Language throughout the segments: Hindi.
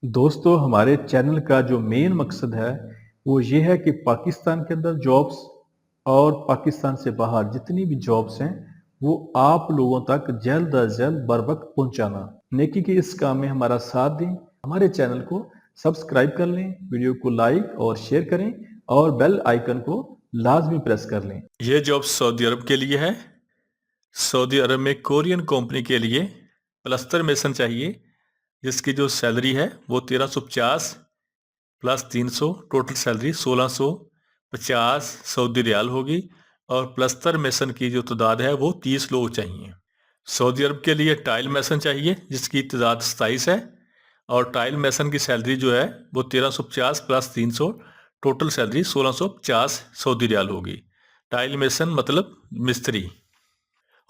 दोस्तों हमारे चैनल का जो मेन मकसद है वो ये है कि पाकिस्तान के अंदर जॉब्स और पाकिस्तान से बाहर जितनी भी जॉब्स हैं वो आप लोगों तक जल्द अज जल्द बर वक्त पहुंचाना। नेकी के इस काम में हमारा साथ दें, हमारे चैनल को सब्सक्राइब कर लें, वीडियो को लाइक और शेयर करें और बेल आइकन को लाजमी प्रेस कर लें। ये जॉब सऊदी अरब के लिए है। सऊदी अरब में कोरियन कंपनी के लिए प्लस्तर मेसन चाहिए, जिसकी जो सैलरी है वो 1350 plus 300, total salary 1650 Saudi riyal होगी। और प्लस्तर मेसन की जो तादाद है वो 30 लोग चाहिए। सऊदी अरब के लिए टाइल मेसन चाहिए, जिसकी तादाद 27 है। और टाइल मेसन की सैलरी जो है वो 1350 plus 300, total salary 1650 Saudi riyal होगी। टाइल मेसन मतलब मिस्त्री।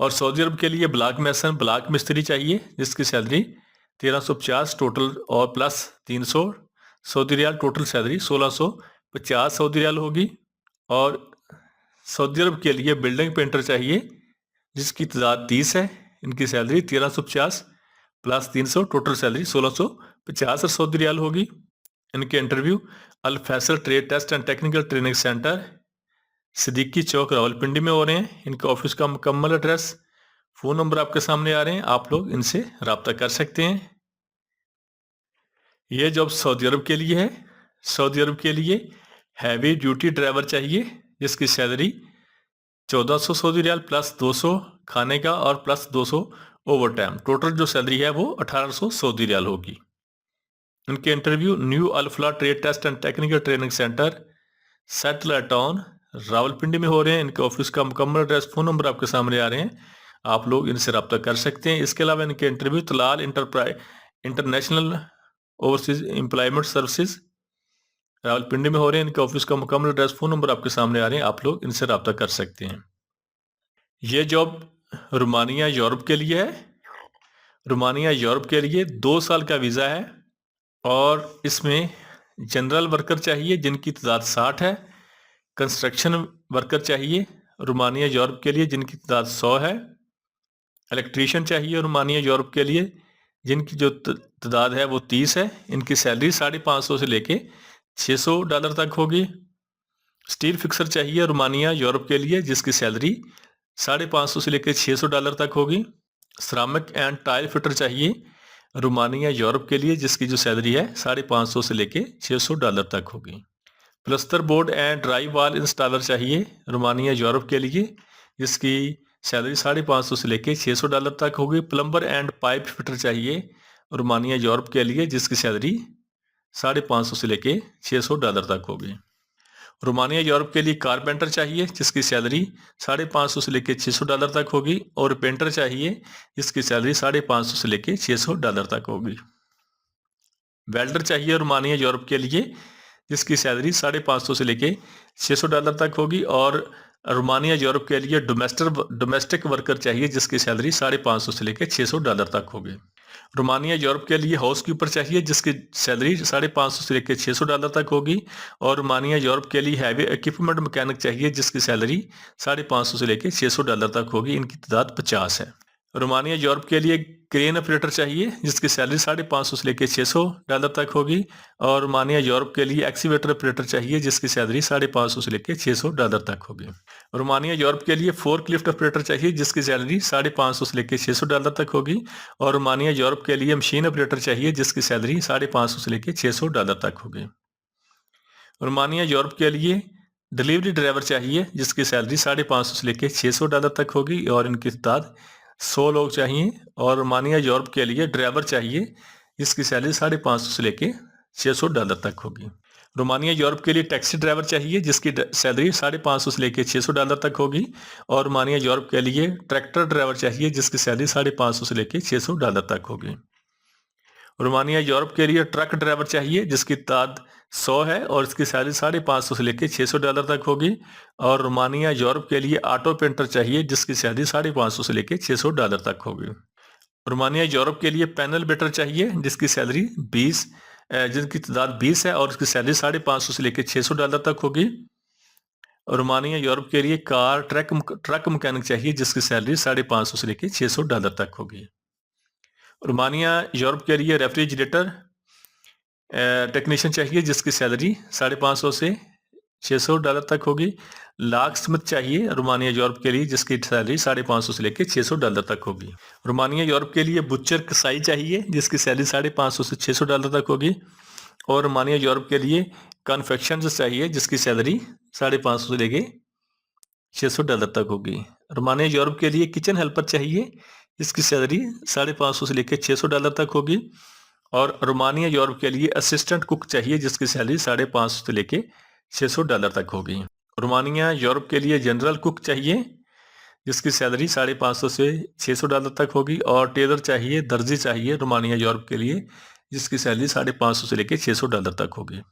और सऊदी अरब के लिए ब्लॉक मेसन ब्लॉक मिस्त्री चाहिए, जिसकी सैलरी 1350 टोटल और plus 300 Saudi riyal, total salary 1650 Saudi riyal होगी। और सऊदी अरब के लिए बिल्डिंग पेंटर चाहिए, जिसकी तादाद 30 है। इनकी salary 1350 plus 300, total salary 1650 Saudi riyal होगी। इनके interview Al Faisal trade test and technical training centre, Siddiqui Chowk, Rawalpindi में हो रहे हैं। इनके ऑफिस का मुकम्मल एड्रेस, फ़ोन नंबर आपके सामने आ रहे हैं, आप लोग इनसे रब्ता कर सकते हैं। ये जॉब सऊदी अरब के लिए है। सऊदी अरब के लिए हैवी ड्यूटी ड्राइवर चाहिए, जिसकी सैलरी 1400 सऊदी रियाल प्लस 200 खाने का और प्लस 200 ओवर टाइम, टोटल जो सैलरी है वो 1800 सऊदी रियाल होगी। इनके interview new Alfalah trade test and technical training centre, satellite town, Rawalpindi में हो रहे हैं। इनके ऑफिस का मुकम्मल एड्रेस, फ़ोन नंबर आपके सामने आ रहे हैं, आप लोग इनसे रब्ता कर सकते हैं। इसके अलावा इनके interview Talal international overseas employment services, Rawalpindi में हो रहे हैं। इनके ऑफिस का मुकम्मल एड्रेस, फ़ोन नंबर आपके सामने आ रहे हैं, आप लोग इनसे रब्ता कर सकते हैं। ये जॉब रोमानिया यूरोप के लिए है। रोमानिया यूरोप के लिए 2 साल का वीज़ा है और इसमें जनरल वर्कर चाहिए, जिनकी तादाद 60 है। कंस्ट्रक्शन वर्कर चाहिए रोमानिया यूरोप के लिए, जिनकी तादाद 100 है। इलेक्ट्रीशियन चाहिए रोमानिया यूरोप के लिए, जिनकी जो तादाद है वो 30 है। इनकी सैलरी $550 से लेके $600 तक होगी। स्टील फिक्सर चाहिए रोमानिया यूरोप के लिए, जिसकी सैलरी $550 से लेकर $600 तक होगी। श्रमिक एंड टाइल फिटर चाहिए रोमानिया यूरोप के लिए, जिसकी जो सैलरी है $550 से लेके $600 तक होगी। Plaster board and dry wall installer चाहिए रोमानिया यूरोप के लिए, जिसकी सैलरी $550 से लेके $600 तक होगी। प्लम्बर एंड पाइप फिटर चाहिए रोमानिया यूरोप के लिए, जिसकी सैलरी $550 से लेके $600 तक होगी। रोमानिया यूरोप के लिए कारपेंटर चाहिए, जिसकी सैलरी $550 से लेके $600 तक होगी। और पेंटर चाहिए, जिसकी सैलरी $550 से लेके $600 तक होगी। वेल्डर चाहिए रोमानिया यूरोप के लिए, जिसकी सैलरी $550 से लेके $600 तक होगी। और रोमानिया यूरोप के लिए डोमेस्टिक वर्कर चाहिए, जिसकी सैलरी $550 से लेके $600 तक होगी। रोमानिया यूरोप के लिए हाउसकीपर चाहिए, जिसकी सैलरी $550 से लेकर $600 तक होगी। और रोमानिया यूरोप के लिए हैवी इक्विपमेंट मैकेनिक चाहिए, जिसकी सैलरी $550 से लेकर $600 तक होगी। इनकी तादाद 50 है। रोमानिया यूरोप के लिए क्रेन ऑपरेटर चाहिए, जिसकी सैलरी $550 से लेकर $600 तक होगी। और रोमानिया यूरोप के लिए एक्सीवेटर ऑपरेटर चाहिए, जिसकी सैलरी $550 से लेकर $600 तक होगी। रोमानिया यूरोप के लिए फोर्क लिफ्ट ऑपरेटर चाहिए, जिसकी सैलरी $550 से लेकर $600 तक होगी। और रोमानिया यूरोप के लिए मशीन ऑपरेटर चाहिए, जिसकी सैलरी $550 से लेकर $600 तक होगी। रोमानिया यूरोप के लिए डिलीवरी ड्राइवर चाहिए, जिसकी सैलरी $550 से लेकर $600 तक होगी। और इनकी तादाद 100 लोग चाहिए। और रोमानिया यूरोप के लिए ड्राइवर चाहिए, जिसकी सैलरी $550 से लेके $600 तक होगी। रोमानिया यूरोप के लिए टैक्सी ड्राइवर चाहिए, जिसकी सैलरी $550 से लेके $600 तक होगी। और रोमानिया यूरोप के लिए ट्रैक्टर ड्राइवर चाहिए, जिसकी सैलरी $550 से लेके $600 तक होगी। रोमानिया यूरोप के लिए ट्रक ड्राइवर चाहिए, जिसकी तादाद 100 है और इसकी सैलरी $550 से लेकर $600 तक होगी। और रोमानिया यूरोप के लिए ऑटो पेंटर चाहिए, जिसकी सैलरी $550 से लेकर $600 तक होगी। रोमानिया यूरोप के लिए पैनल बेटर चाहिए, जिसकी सैलरी 20 जिनकी तादाद 20 है और इसकी सैलरी $550 से लेकर $600 तक होगी। रोमानिया यूरोप के लिए कार ट्रक मैकेनिक चाहिए, जिसकी सैलरी $550 से लेकर $600 तक होगी। रोमानिया यूरोप के लिए रेफ्रिजरेटर टेक्नीशियन चाहिए जिसकी सैलरी $550 से $600 तक होगी। लॉक स्मिथ चाहिए रोमानिया यूरोप के लिए जिसकी सैलरी $550 से लेकर $600 तक होगी। रोमानिया यूरोप के लिए बुच्चर कसाई चाहिए जिसकी सैलरी $550 से $600 तक होगी। और रोमानिया यूरोप के लिए कन्फेक्शन चाहिए जिसकी सैलरी $550 से लेके $600 तक होगी। रोमानिया यूरोप के लिए किचन हेल्पर चाहिए जिसकी सैलरी $550 से लेकर $600 तक होगी। और रोमानिया यूरोप के लिए असिस्टेंट कुक चाहिए जिसकी सैलरी $550 से लेके $600 तक होगी। रोमानिया यूरोप के लिए जनरल कुक चाहिए जिसकी सैलरी $550 से $600 तक होगी। और टेलर चाहिए, दर्जी चाहिए रोमानिया यूरोप के लिए जिसकी सैलरी $550 से लेके $600 तक होगी।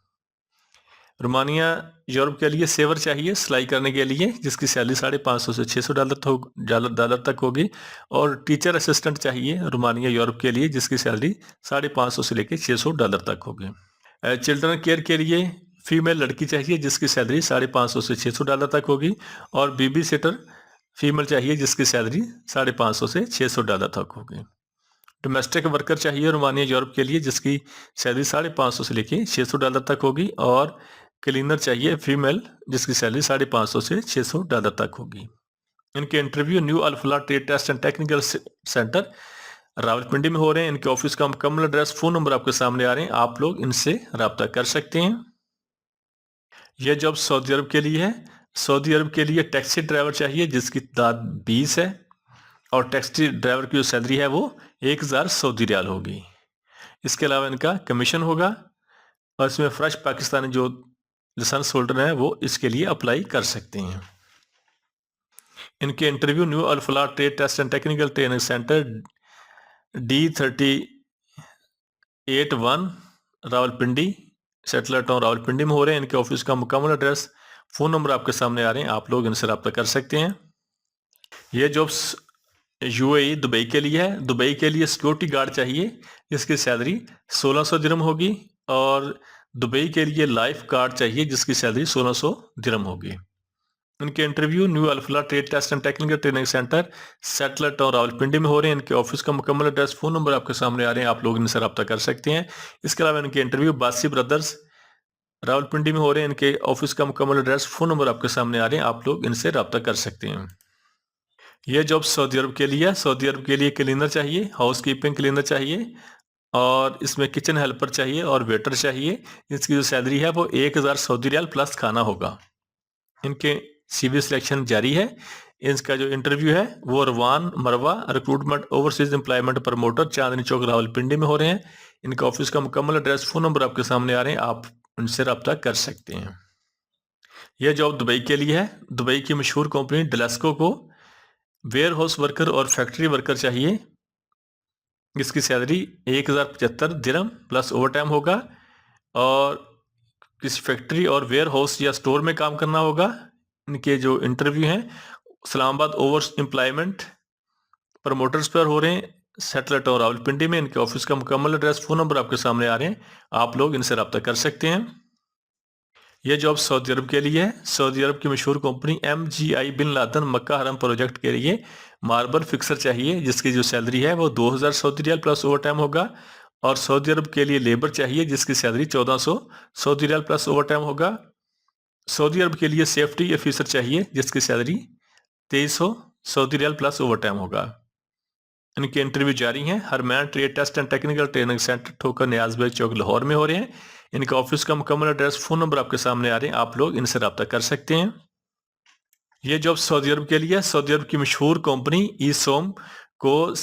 रोमानिया यूरोप के लिए सेवर चाहिए सिलाई करने के लिए जिसकी सैलरी $550 से $600 तक होगी। और टीचर असिस्टेंट चाहिए रोमानिया यूरोप के लिए जिसकी सैलरी $550 से लेकर $600 तक होगी। चिल्ड्रन केयर के लिए फीमेल लड़की चाहिए जिसकी सैलरी $550 से $600 तक होगी। और बेबी सिटर फीमेल चाहिए जिसकी सैलरी $550 से $600 तक होगी। डोमेस्टिक वर्कर चाहिए रोमानिया यूरोप के लिए जिसकी सैलरी $550 से लेके $600 तक होगी। और क्लीनर चाहिए फीमेल जिसकी सैलरी $550 से $600 तक होगी। इनके interview new Alfalah trade test and technical centre Rawalpindi में हो रहे हैं। इनके ऑफिस का मुकम्मल एड्रेस, फोन नंबर आपके सामने आ रहे हैं, आप लोग इनसे रब्ता कर सकते हैं। यह जॉब सऊदी अरब के लिए है। सऊदी अरब के लिए टैक्सी ड्राइवर चाहिए जिसकी तादाद 20 है। और टैक्सी ड्राइवर की जो सैलरी है वो 1000 सऊदी रियाल होगी। इसके अलावा इनका कमीशन होगा। और इसमें फ्रेश पाकिस्तानी जो लाइसेंस होल्डर हैं वो इसके लिए अप्लाई कर सकते हैं। इनके interview new Alfalah trade test and technical training centre D38-1 Rawalpindi settler town Rawalpindi में हो रहे हैं। इनके ऑफिस का मुकम्मल एड्रेस, फोन नंबर आपके सामने आ रहे हैं, आप लोग इनसे रब्ता कर सकते हैं। ये जॉब्स UAE दुबई के लिए है। दुबई के लिए सिक्योरिटी गार्ड चाहिए जिसकी सैलरी 1600 दिरहम होगी। और दुबई के लिए लाइफ गार्ड चाहिए जिसकी सैलरी 1600 दिरहम होगी। इनके interview new Alfalah trade test and technical training centre settler town Rawalpindi में हो रहे हैं। इनके ऑफिस का मुकम्मल एड्रेस, फोन नंबर आपके सामने आ रहे हैं, आप लोग इनसे रब्ता कर सकते हैं। इसके अलावा इनके इंटरव्यू बासी ब्रदर्स रावलपिंडी में हो रहे हैं। इनके ऑफिस का मुकम्मल एड्रेस, फोन नंबर आपके सामने आ रहे हैं, आप लोग इनसे रब्ता कर सकते हैं। यह जॉब सऊदी अरब के लिए है। सऊदी अरब के लिए क्लीनर चाहिए, हाउस कीपिंग क्लीनर चाहिए। और इसमें किचन हेल्पर चाहिए और वेटर चाहिए जिसकी जो सैलरी है वो 1000 सऊदी रियाल प्लस खाना होगा। इनके CV सिलेक्शन जारी है। इसका जो इंटरव्यू है वो रवान मरवा recruitment overseas employment promoter Chandni Chowk Rawalpindi में हो रहे हैं। इनका ऑफिस का मुकम्मल एड्रेस, फोन नंबर आपके सामने आ रहे हैं, आप उनसे रब्ता कर सकते हैं। यह जॉब दुबई के लिए है। दुबई की मशहूर कंपनी डेलेस्को को वेयर हाउस वर्कर और फैक्ट्री वर्कर चाहिए जिसकी सैलरी 1075 दिरहम प्लस ओवर टाइम होगा। और किसी फैक्ट्री और वेयर हाउस या स्टोर में काम करना होगा। इनके जो इंटरव्यू हैं इस्लामाबाद ओवर एम्प्लॉयमेंट प्रमोटर्स पर हो रहे हैं, सेटलर टाउन रावलपिंडी में। इनके ऑफिस का मुकम्मल एड्रेस, फोन नंबर आपके सामने आ रहे हैं, आप लोग इनसे रब्ता कर सकते हैं। यह जॉब सऊदी अरब के लिए है। सऊदी अरब की मशहूर कंपनी MGI बिन लादन मक्का हरम प्रोजेक्ट के लिए मार्बल फिक्सर चाहिए जिसकी जो सैलरी है वो 2000 Saudi riyal plus overtime होगा। और सऊदी अरब के लिए लेबर चाहिए जिसकी salary 1400 Saudi riyal plus overtime होगा। सऊदी अरब के लिए सेफ्टी ऑफिसर चाहिए जिसकी salary 2300 Saudi riyal plus overtime होगा। इनके इंटरव्यू जारी हैं। हरमैन trade test and technical training centre Thokar Niaz चौक लाहौर में हो रहे हैं। इनका ऑफिस का मुकम्मल एड्रेस, फोन नंबर आपके सामने आ रहे हैं, आप लोग इनसे रब्ता कर सकते हैं। ये जॉब सऊदी अरब के लिए है। सऊदी अरब की मशहूर कंपनी ईसोम को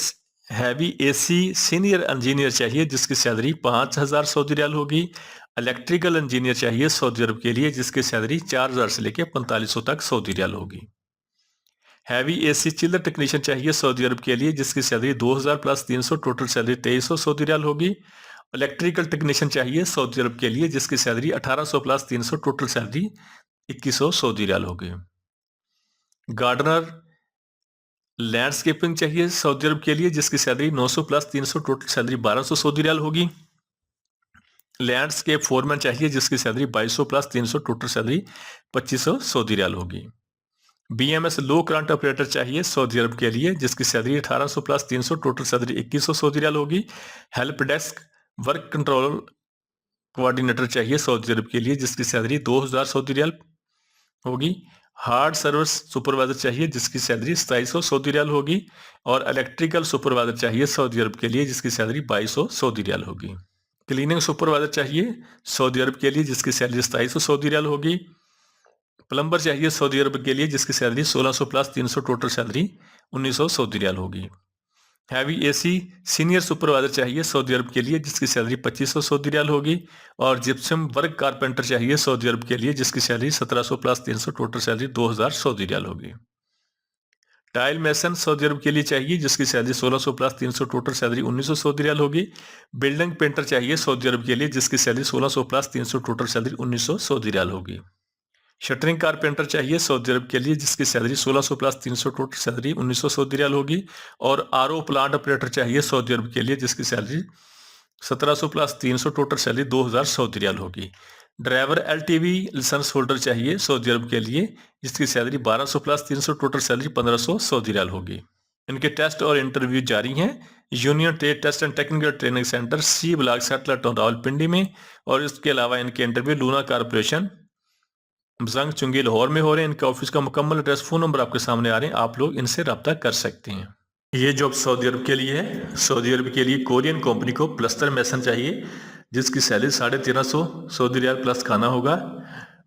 हैवी AC सीनियर इंजीनियर चाहिए जिसकी सैलरी 5000 सऊदी रियाल होगी। इलेक्ट्रिकल इंजीनियर चाहिए सऊदी अरब के लिए जिसकी सैलरी 4000 से लेकर 4500 तक सऊदी रियाल होगी। हैवी AC चिल्लर टेक्नीशियन चाहिए सऊदी अरब के लिए जिसकी salary 2000 plus 300 total salary 2300 Saudi riyal होगी। इलेक्ट्रिकल टेक्नीशियन चाहिए सऊदी अरब के लिए जिसकी salary 1800 plus 300 total salary 2100 Saudi riyal होगी। गार्डनर लैंडस्केपिंग चाहिए सऊदी अरब के लिए जिसकी salary 900 plus 300 total salary 1200 Saudi riyal होगी। लैंडस्केप फोरमैन चाहिए जिसकी salary 2200 plus 300 total salary 2500 Saudi riyal होगी। BMS लो करंट ऑपरेटर चाहिए सऊदी अरब के लिए जिसकी salary 1800 plus 300 total salary 2100 Saudi riyal होगी। Help desk work control coordinator चाहिए सऊदी अरब के लिए जिसकी सैलरी 2000 सऊदी रियाल होगी। हार्ड सर्विस सुपरवाइजर चाहिए जिसकी सैलरी 2700 सऊदी रियाल होगी। और इलेक्ट्रिकल सुपरवाइजर चाहिए सऊदी अरब के लिए जिसकी सैलरी 2200 सऊदी रियाल होगी। क्लीनिंग सुपरवाइजर चाहिए सऊदी अरब के लिए जिसकी सैलरी 2700 सऊदी रियाल होगी। प्लम्बर चाहिए सऊदी अरब के लिए जिसकी salary 1600 plus 300 total salary 1900 Saudi riyal होगी। हैवी एसी सीनियर सुपरवाइजर चाहिए सऊदी अरब के लिए जिसकी सैलरी 2500 सऊदी रियाल होगी। और जिप्सम वर्क कारपेंटर चाहिए सऊदी अरब के लिए जिसकी salary 1700 plus 300 total salary 2000 Saudi riyal होगी। टाइल मेसन सऊदी अरब के लिए चाहिए जिसकी salary 1600 plus 300 total salary 1900 Saudi riyal होगी। बिल्डिंग पेंटर चाहिए सऊदी अरब के लिए जिसकी salary 1600 plus 300 total salary 1900 Saudi riyal होगी। शटरिंग कारपेंटर चाहिए सऊदी अरब के लिए जिसकी salary 1600 plus 300 total salary 1900 Saudi riyal होगी। और आरओ प्लांट ऑपरेटर चाहिए सऊदी अरब के लिए जिसकी salary 1700 plus 300 total salary 2000 Saudi riyal होगी। ड्राइवर एलटीवी लाइसेंस होल्डर चाहिए सऊदी अरब के लिए जिसकी salary 1200 plus 300 total salary 1500 Saudi riyal होगी। इनके टेस्ट और इंटरव्यू जारी हैं union trade test and technical training centre C block settler town Rawalpindi में। और इसके अलावा इनके इंटरव्यू लूना कॉर्पोरेशन जंग चुंगी लाहौर में हो रहे हैं। इनके ऑफिस का मुकम्मल एड्रेस फोन नंबर आपके सामने आ रहे हैं, आप लोग इनसे रब्ता कर सकते हैं। ये जॉब सऊदी अरब के लिए है। सऊदी अरब के लिए कोरियन कंपनी को प्लस्तर मैसन चाहिए जिसकी सैलरी 1350 सऊदी रियाल प्लस खाना होगा।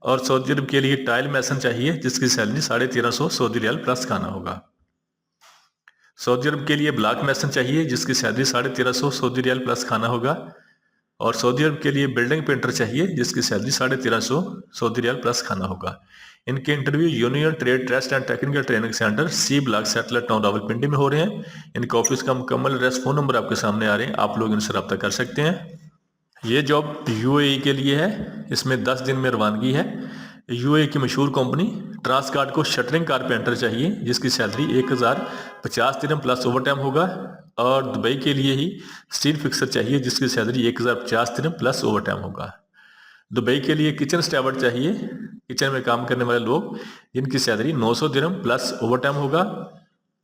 और सऊदी अरब के लिए टाइल मैसन चाहिए जिसकी सैलरी 1350 सऊदी रियाल प्लस खाना होगा। सऊदी अरब के लिए ब्लॉक मैसन चाहिए जिसकी सैलरी 1350 सऊदी रियाल प्लस खाना होगा। और सऊदी अरब के लिए बिल्डिंग पेंटर चाहिए जिसकी सैलरी 1350 सऊदी रियाल प्लस खाना होगा। इनके interview union trade test and technical training centre C block settler town Rawalpindi में हो रहे हैं। इनके ऑफिस का मुकम्मल एड्रेस फोन नंबर आपके सामने आ रहे हैं, आप लोग इनसे रब्ता कर सकते हैं। ये जॉब यूएई के लिए है। इसमें 10 दिन में रवानगी है। यूएई की मशहूर कंपनी ट्रांसकार्ड को शटरिंग कारपेंटर चाहिए जिसकी सैलरी 1050 दिरहम प्लस ओवर टाइम होगा। और दुबई के लिए ही स्टील फिक्सर चाहिए जिसकी सैलरी 1050 दिरहम प्लस ओवर टाइम होगा। दुबई के लिए किचन स्टैवर्ड चाहिए, किचन में काम करने वाले लोग जिनकी salary 900 dirham plus overtime होगा।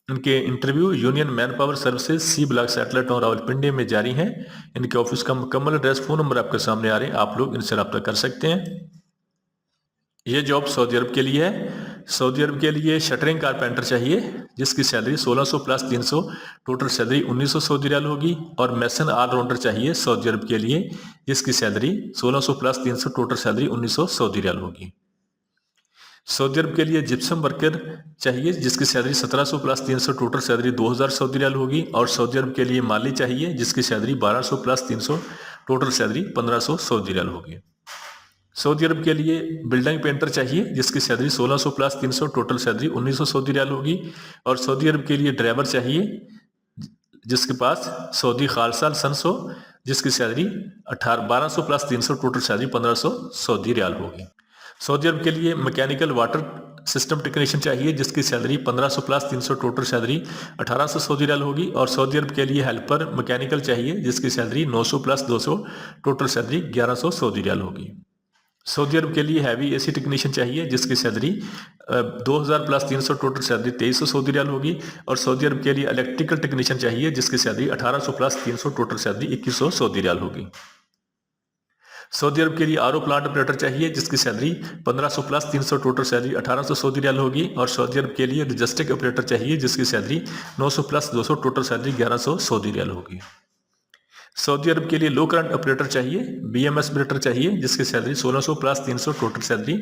इनके interview union manpower services C block settler town Rawalpindi में जारी हैं। इनके ऑफिस का मुकम्मल एड्रेस फोन नंबर आपके सामने आ रहे हैं, आप लोग इनसे रब्ता कर सकते हैं। ये जॉब सऊदी अरब के लिए है। सऊदी अरब के लिए शटरिंग कारपेंटर चाहिए जिसकी salary 1600 plus 300 total salary 1900 Saudi riyal होगी। और मैसन ऑलराउंडर चाहिए सऊदी अरब के लिए जिसकी salary 1600 plus 300 total salary 1900 Saudi riyal होगी। सऊदी अरब के लिए जिप्सम वर्कर चाहिए जिसकी salary 1700 plus 300 total salary 2000 Saudi riyal होगी। और सऊदी अरब के लिए माली चाहिए जिसकी salary 1200 plus 300 total salary 1500 Saudi riyal होगी। सऊदी अरब के लिए बिल्डिंग पेंटर चाहिए जिसकी salary 1600 plus 300 total salary 1900 Saudi riyal होगी। और सऊदी अरब के लिए ड्राइवर चाहिए जिसके पास सऊदी खालसा लाइसेंस हो जिसकी salary 1200 plus 300 total salary 1500 Saudi riyal होगी। सऊदी अरब के लिए मैकेनिकल वाटर सिस्टम टेक्नीशियन चाहिए जिसकी salary 1500 plus 300 total salary 1800 Saudi riyal होगी। और सऊदी अरब के लिए हेल्पर मैकेनिकल चाहिए जिसकी salary 900 plus 200 total salary 1100 Saudi riyal होगी। सऊदी अरब के लिए हैवी एसी टेक्नीशियन चाहिए जिसकी salary 2000 plus 300 total salary 2300 Saudi riyal होगी। और सऊदी अरब के लिए इलेक्ट्रिकल टेक्नीशियन चाहिए जिसकी salary 1800 plus 300 total salary 2100 Saudi riyal होगी। सऊदी अरब के लिए आरओ प्लांट ऑपरेटर चाहिए जिसकी salary 1500 plus 300 total salary 1800 Saudi riyal होगी। और सऊदी अरब के लिए लॉजिस्टिक ऑपरेटर चाहिए जिसकी salary 900 plus 200 total salary 1100 Saudi riyal होगी। सऊदी अरब के लिए लो करंट ऑपरेटर चाहिए, बीएमएस ऑपरेटर चाहिए जिसकी salary 1600 plus 300 total salary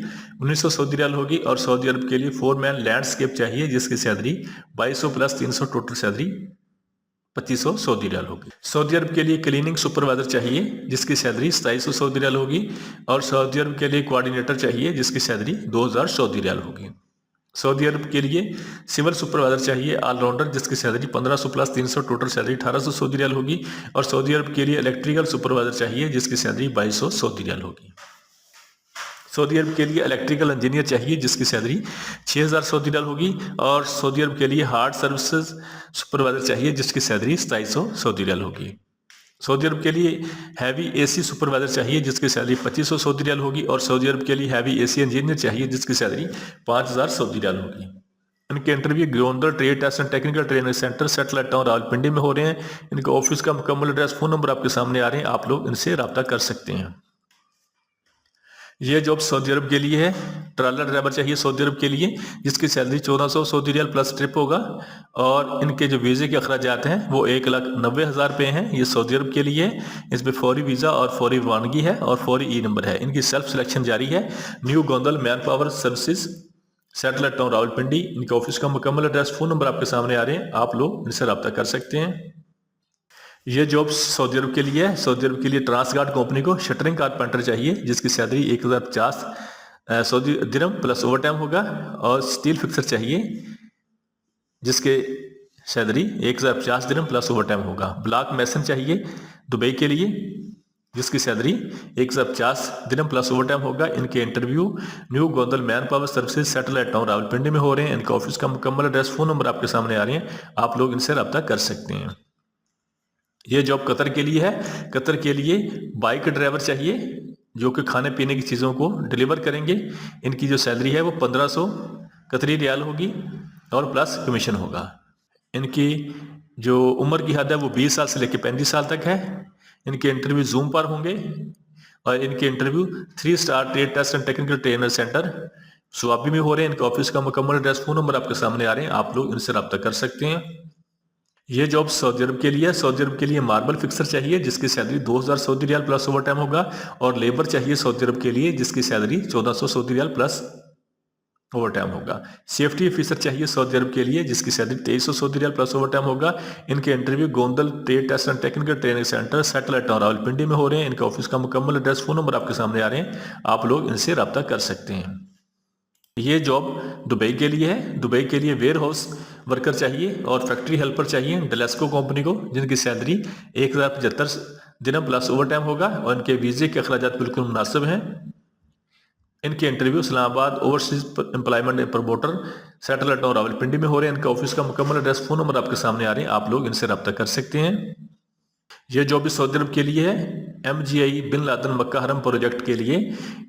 1900 Saudi riyal होगी। और सऊदी अरब के लिए फोरमैन लैंडस्केप चाहिए जिसकी salary 2200 plus 300 total salary 2500 Saudi riyal होगी। सऊदी अरब के लिए क्लीनिंग सुपरवाइजर चाहिए जिसकी सैलरी 2700 सऊदी रियाल होगी। और सऊदी अरब के लिए कोऑर्डिनेटर चाहिए जिसकी सैलरी 2000 सऊदी रियाल होगी। सऊदी अरब के लिए सिविल सुपरवाइजर चाहिए ऑलराउंडर जिसकी salary 1500 plus 300 total salary 1800 Saudi riyal होगी। और सऊदी अरब के लिए इलेक्ट्रिकल सुपरवाइजर चाहिए जिसकी सैलरी 2200 सऊदी रियाल होगी। सऊदी अरब के लिए इलेक्ट्रिकल इंजीनियर चाहिए जिसकी सैलरी 6000 सऊदी रियाल होगी। और सऊदी अरब के लिए हार्ड सर्विसेज सुपरवाइजर चाहिए जिसकी सैलरी 2700 सऊदी रियाल होगी। सऊदी अरब के लिए हैवी एसी सुपरवाइजर चाहिए जिसकी सैलरी 2500 सऊदी रियाल होगी। और सऊदी अरब के लिए हैवी एसी इंजीनियर चाहिए जिसकी सैलरी 5000 सऊदी रियाल होगी। इनके इंटरव्यू ग्रोंदर trade test and technical training centre settler town Rawalpindi में हो रहे हैं। इनके ऑफिस का मुकम्मल एड्रेस फोन नंबर आपके सामने आ रहे हैं, आप लोग इनसे रब्ता कर सकते हैं। ये जॉब सऊदी अरब के लिए है। ट्रैवलर ड्राइवर चाहिए सऊदी अरब के लिए, जिसकी salary 1400 Saudi riyal plus trip होगा, और इनके जो वीज़े के अखराजात हैं वो 1,90,000 रुपये हैं। ये सऊदी अरब के लिए है। इसमें फौरी वीज़ा और फौरी रवानगी है और फौरी ई नंबर है। इनकी सेल्फ सिलेक्शन जारी है। New Gondal man power services, satellite town Rawalpindi. इनके ऑफिस का मुकम्मल एड्रेस, फ़ोन नंबर आपके सामने आ रहे हैं, आप लोग इनसे रब्ता कर सकते हैं। ये जॉब सऊदी अरब के लिए है। सऊदी अरब के लिए ट्रांसगार्ड कंपनी को शटरिंग कारपेंटर चाहिए, जिसकी सैलरी 1050 सऊदी दिरहम प्लस ओवर टाइम होगा, और स्टील फिक्सर चाहिए जिसके सैलरी 1050 दिरहम प्लस ओवर टाइम होगा। ब्लॉक मैसन चाहिए दुबई के लिए, जिसकी सैलरी 1050 दिरहम प्लस ओवर टाइम होगा। इनके interview new Gondal man power services, satellite town Rawalpindi में हो रहे हैं। इनका ऑफिस का मुकम्मल एड्रेस, फ़ोन नंबर आपके सामने आ रहे हैं, आप लोग इनसे रब्ता कर सकते हैं। ये जॉब कतर के लिए है। कतर के लिए बाइक ड्राइवर चाहिए जो कि खाने पीने की चीज़ों को डिलीवर करेंगे। इनकी जो सैलरी है वो 1500 कतरी रियाल होगी और प्लस कमीशन होगा। इनकी जो उम्र की हद है वो 20 साल से लेकर 35 साल तक है। इनके इंटरव्यू जूम पर होंगे, और इनके interview 3 star trade test and technical trainer centre Swabi में हो रहे हैं। इनके ऑफिस का मुकम्मल एड्रेस, फ़ोन नंबर आपके सामने आ रहे हैं, आप लोग इनसे रब्ता कर सकते हैं। ये जॉब सऊदी अरब के लिए है। सऊदी अरब के लिए मार्बल फिक्सर चाहिए, जिसकी salary 2000 Saudi riyal plus overtime होगा, और लेबर चाहिए सऊदी अरब के लिए, जिसकी salary 1400 Saudi riyal plus overtime होगा। सेफ्टी ऑफिसर चाहिए सऊदी अरब के लिए, जिसकी salary 2300 Saudi riyal plus overtime होगा। इनके interview Gondal trade test and technical training centre, satellite town Rawalpindi में हो रहे हैं। इनके ऑफिस का मुकम्मल एड्रेस, फ़ोन नंबर आपके सामने आ रहे हैं, आप लोग इनसे रब्ता कर सकते हैं। ये जॉब दुबई के लिए है। दुबई के लिए वेयर हाउस वर्कर चाहिए और फैक्ट्री हेल्पर चाहिए डेलेस्को कंपनी को, जिनकी सैलरी 1075 दिरहम प्लस ओवर टाइम होगा, और इनके वीज़े के अखराजात बिल्कुल मुनासिब हैं। इनके interview Islamabad overseas employment promoter, satellite town Rawalpindi में हो रहे हैं। इनका ऑफिस का मुकम्मल एड्रेस, फ़ोन नंबर आपके सामने आ रहे हैं, आप लोग इनसे रब्ता कर सकते हैं। ये जॉब भी सऊदी अरब के लिए है। MGI बिन लादेन मक्का हरम प्रोजेक्ट के लिए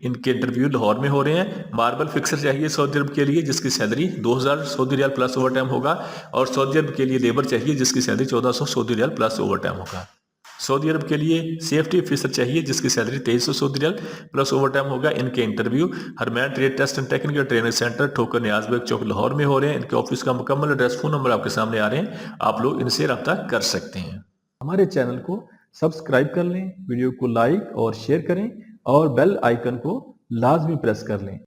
इनके इंटरव्यू लाहौर में हो रहे हैं। मार्बल फिक्सर चाहिए सऊदी अरब के लिए, जिसकी salary 2000 Saudi riyal plus overtime होगा, और सऊदी अरब के लिए लेबर चाहिए, जिसकी salary 1400 Saudi riyal plus overtime होगा। सऊदी अरब के लिए सेफ्टी ऑफिसर चाहिए, जिसकी salary 2300 Saudi riyal plus overtime होगा। इनके इंटरव्यू हरमैन trade test and technical training centre, Thokar Niaz bag चौक, लाहौर में हो रहे हैं। इनके ऑफिस का मुकम्मल एड्रेस, फ़ोन नंबर आपके सामने आ रहे हैं, आप लोग इनसे रब्ता कर सकते हैं। हमारे चैनल को सब्सक्राइब कर लें, वीडियो को लाइक और शेयर करें, और बेल आइकन को लाजमी प्रेस कर लें।